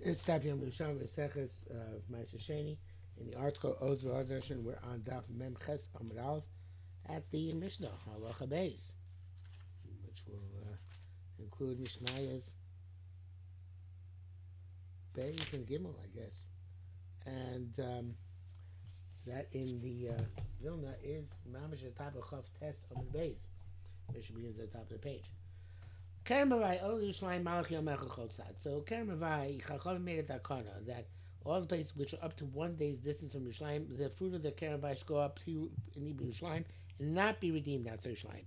It's Daf Yerushalmi Seches Sheni. In the article Oz V'Adarshan, we're on Daf Mem Ches Amud Aleph at the Mishnah Halacha Beis, which will include Mishnayos Beis and Gimel, I guess. And that in the Vilna is Mamish at the top of Chav Tes Amud Beis. Mishnah begins at the top of the page. Kerem Bavai, Ol Yerushalayim Malach Yom Echad Chotzad. So Kerem Bavai, Chachavim made a takana that all the places which are up to 1 day's distance from Yerushalayim, the fruit of the Kerem Bavai should go up to in Yerushalayim and not be redeemed outside Yerushalayim.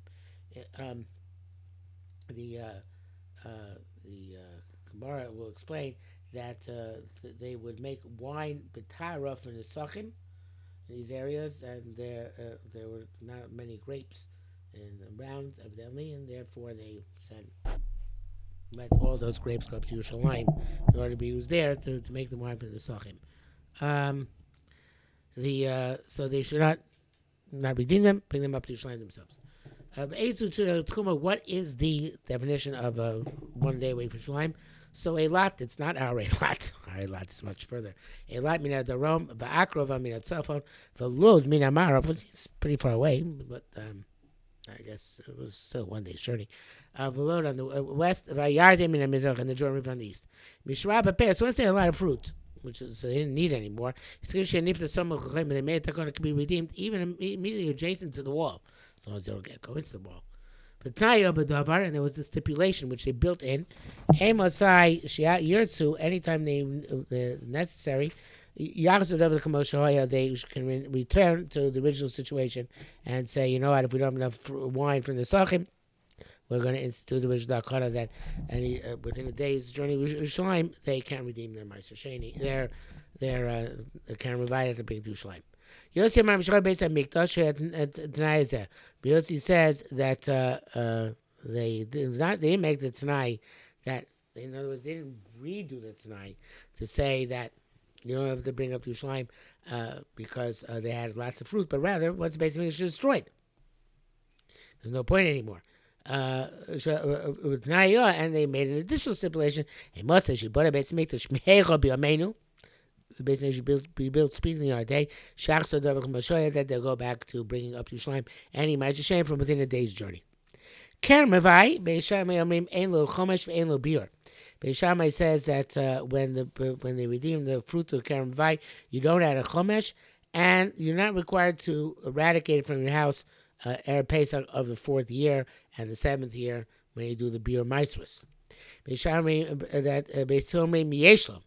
The Gemara will explain that they would make wine betara from the Sachim in these areas, and there were not many grapes around, evidently, and therefore they said let all those grapes go up to Yerushalayim in order to be used there to make the wine for the Sachim. So they should not redeem them, bring them up to Yerushalayim themselves. What is the definition of a 1 day away from Yerushalayim? So a lot, it's not our a lot. Our lot is much further. A lot mina darom, va'akrova mina tzafon, v'lud mina marav, which is pretty far away, but I guess it was still 1 day's journey. V'lud on the west, va'yardim mina mizrach, and the Jordan River on the east. Mishra b'peh, so let's say a lot of fruit, which is, so they didn't need anymore. If the summer they made it, going to be redeemed even immediately adjacent to the wall, as long as they don't go into the wall. And there was a stipulation which they built in. Anytime they necessary, they can return to the original situation and say, you know what, if we don't have enough wine from the Sachim, we're going to institute the original Dakota that within a day's journey to Yerushalayim, they can't redeem their Meiser Sheni. They can't revive it to bring to Yerushalayim. Yossi says that they didn't make the Tanai that, in other words, they didn't redo the Tanai to say that you don't have to bring up to Yerushalayim because they had lots of fruit, but rather once the base of Mikdash is destroyed, there's no point anymore. And they made an additional stipulation. The business should be built speedily on a day. That they'll go back to bringing up to Yerushalayim any Ma'aser Sheni from within a day's journey. Kerem Revai, Beis Shammai omrim ein lo chomesh ve'ein lo biur. Beis Shammai says that when they redeem the fruit of Kerem Revai, you don't add a chomesh, and you're not required to eradicate it from your house Erev Pesach of the 4th year and the 7th year when you do the biur maisrus. Beis Shammai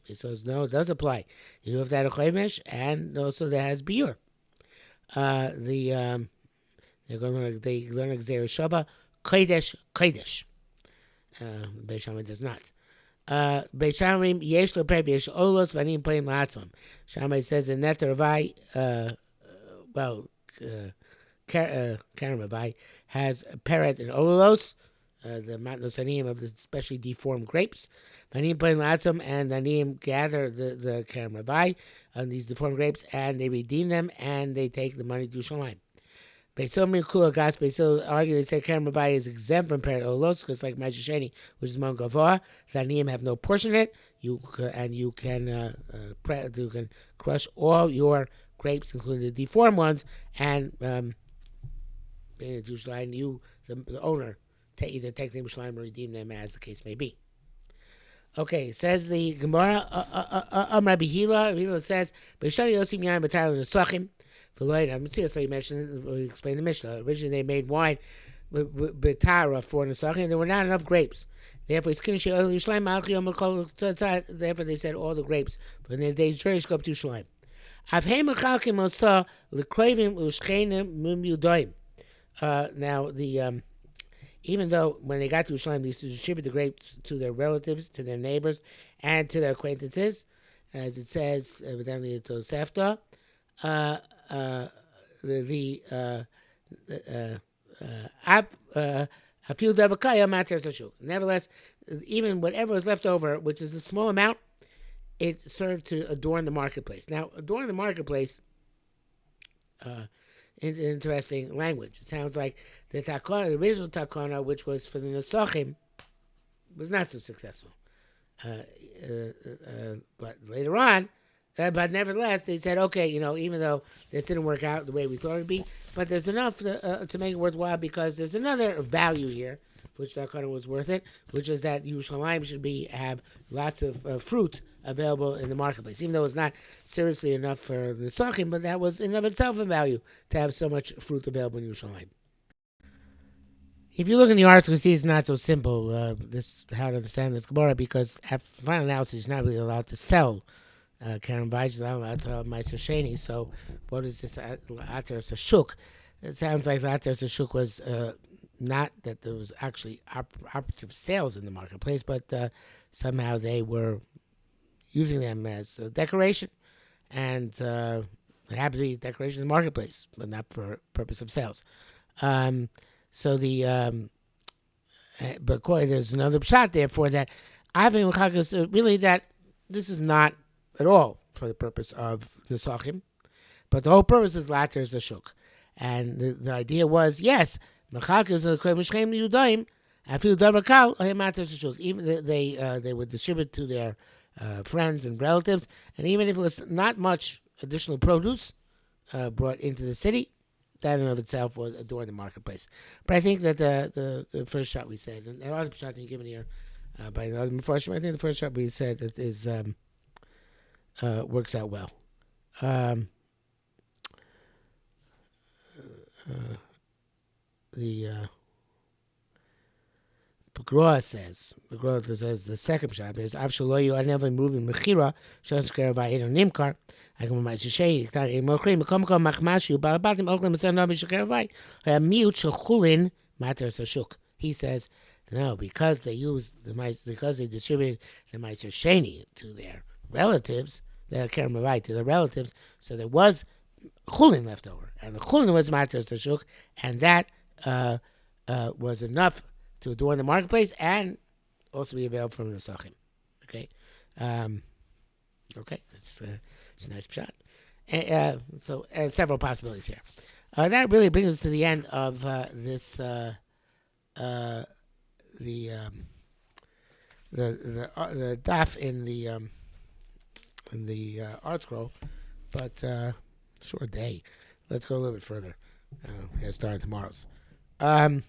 It says no, it does apply. You do have that a chomesh, and also that has biur. They learn Gzeir Shaba Kodesh. Beis Shammai does not. Beis Shammai yesh lo peh yesh olos vanim poim la'atzmam. Shammai says in Neter Ravai, Karen Ravai has peret and olos, the matnosanim of the specially deformed grapes. Vanim poim la'atzmam, and Vanim gather the Karen Ravai on these deformed grapes, and they redeem them, and they take the money to Yerushalayim. Beisil argue they say Karen Rabbi is exempt from Peret Olos because like Ma'aser Sheni, which is Mon Gavoa, Zaniyim have no portion in it. You can crush all your grapes, including the deformed ones, and you, the owner, either take them or redeem them, as the case may be. Okay, says the Gemara. Rabbi Hila says, "B'shani yosim yain b'tayil nesachim." We explained the Mishnah. Originally, they made wine betara for nesachim, and there were not enough grapes. Therefore, therefore they said all the grapes. But in the day's journey, go up to Yerushalayim. Now, even though when they got to Yerushalayim, they used to distribute the grapes to their relatives, to their neighbors, and to their acquaintances, as it says evidently in Tosefta. Nevertheless, even whatever was left over, which is a small amount, it served to adorn the marketplace. Now, adorn the marketplace, interesting language. It sounds like the original takana, which was for the nesachim, was not so successful. but later on, but nevertheless, they said, okay, even though this didn't work out the way we thought it'd be, but there's enough to make it worthwhile because there's another value here, which that kind of was worth it, which is that Yerushalmi should have lots of fruit available in the marketplace, even though it's not seriously enough for the Sachim, but that was in and of itself a value to have so much fruit available in Yerushalmi. If you look in the article, you see it's not so simple. This how to understand this Gemara because at final analysis, you're not really allowed to sell Karen Vayj is not allowed to Meiser Sheni. So what is this Ater Sashuk? It sounds like Ater Sashuk was not that there was actually operative sales in the marketplace, but somehow they were using them as a decoration, and it happened to be a decoration in the marketplace, but not for purpose of sales. So but there's another shot there for that. I think really that this is not at all for the purpose of Nesachim, but the whole purpose is Later Zashuk. And the idea was, yes, even they would distribute to their friends and relatives, and even if it was not much additional produce brought into the city, that in and of itself was during the marketplace. But I think that the first shot we said, and the other shot given here by the other Mepharshim, I think the first shot we said that is works out well. The Begroa says the second shot is Avshaloyu I never moved in Mechira Shas Karavai in Nimkar. I come my Shei that in Mochrim come Machmashu Balabatim Oklem Sanabi Shakaravai. A mute Shulin matters Shuk. He says no, because they distribute the Meiser Sheni to their relatives, the Karamavai to the relatives, so there was chulin left over, and the chulin was matters Shuk, and that was enough to adorn the marketplace and also be available from the Sachim. Okay, it's a nice shot. So several possibilities here. That really brings us to the end of this the daf in the art scroll, but short day. Let's go a little bit further. Starting tomorrow's. So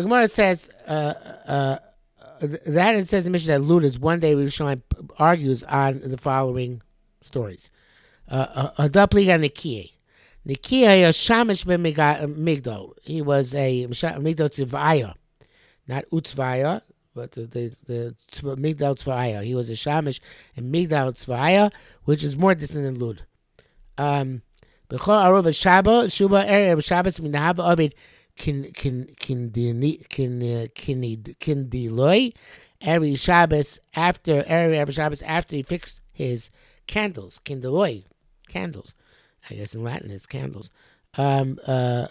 Gemara says that it says in Mishnah that Ludas one day Yerushalmi argues on the following stories. Adapliga Nikiye. Nikiye Shamish ben Migdol. He was a Migdol Tzvaya, not Utzvaya, but the Migdal Tzvaya. He was a Shamish and Migdal Tzvaya, which is more distant than Lud. B'chol arov Shaba Shuba Erev Shabbos Minahav Abid Kindiloi every Shabbos after every Shabbos after he fixed his candles, Kindiloi candles. I guess in Latin it's candles. Have a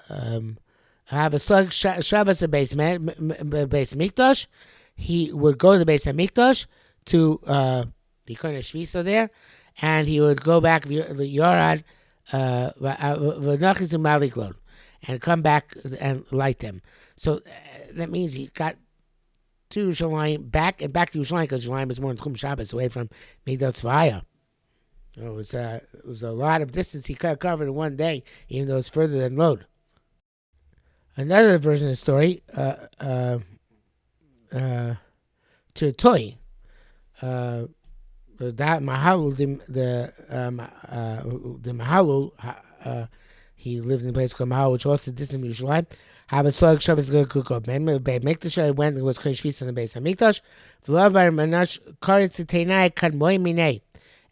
Shabbos a base Mikdash. He would go to the base of Mikdash to be kind of shvisa there, and he would go back the Yorad and come back and light them. So that means he got to Yerushalayim back to Yerushalayim because Yerushalayim is more than Chum Shabbos away from Migdal Tzvaya. It was a lot of distance he covered in one day, even though it's further than Lod. Another version of the story, to Toy, the Mahalul, the Mahalul, he lived in a place called Mahalul, which also distant from Yerushalayim. Have a Solag Shabbos good cook up. Mikdash went and was Kohen Shvis in the base of Mikdash. V'lavar Manash Karetz Teinai Kadmoi Minei.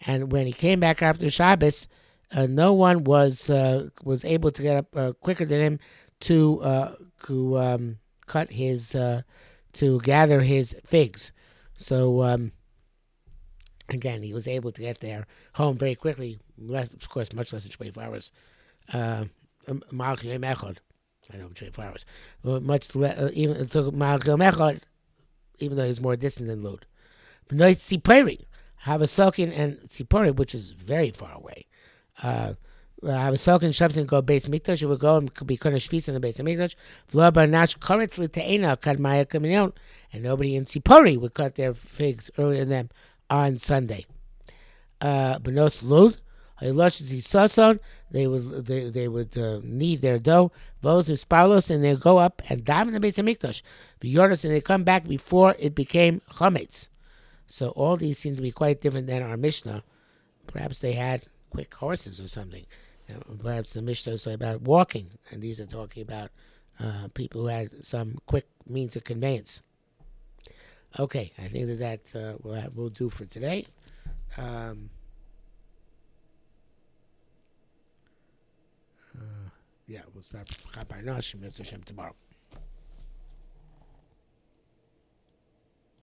And when he came back after Shabbos, no one was able to get up quicker than him to cut his to gather his figs. So again, he was able to get there home very quickly. Of course, much less than 24 hours. I know 24 hours. Even it took Malchil Mechad, even though he's more distant than Lod. B'nai Tzipori have a Sokin and Tzipori, which is very far away. have a soak and Shabbos and go base mikdash. It would go and could be kunish feast in the base of mikdash. V'lo banash karetz l'te'ena kadmaya kaminion, and nobody in Sipori would cut their figs earlier than them on Sunday. Benos lud, haylosh zisason. They would knead their dough. Vos uspalos, and they go up and dive in the base of mikdash. V'yordas, and they come back before it became chametz. So all these seem to be quite different than our Mishnah. Perhaps they had quick horses or something. Perhaps the Mishnah is about walking, and these are talking about people who had some quick means of conveyance. Okay, I think that will do for today. We'll start Chabar Nosh tomorrow.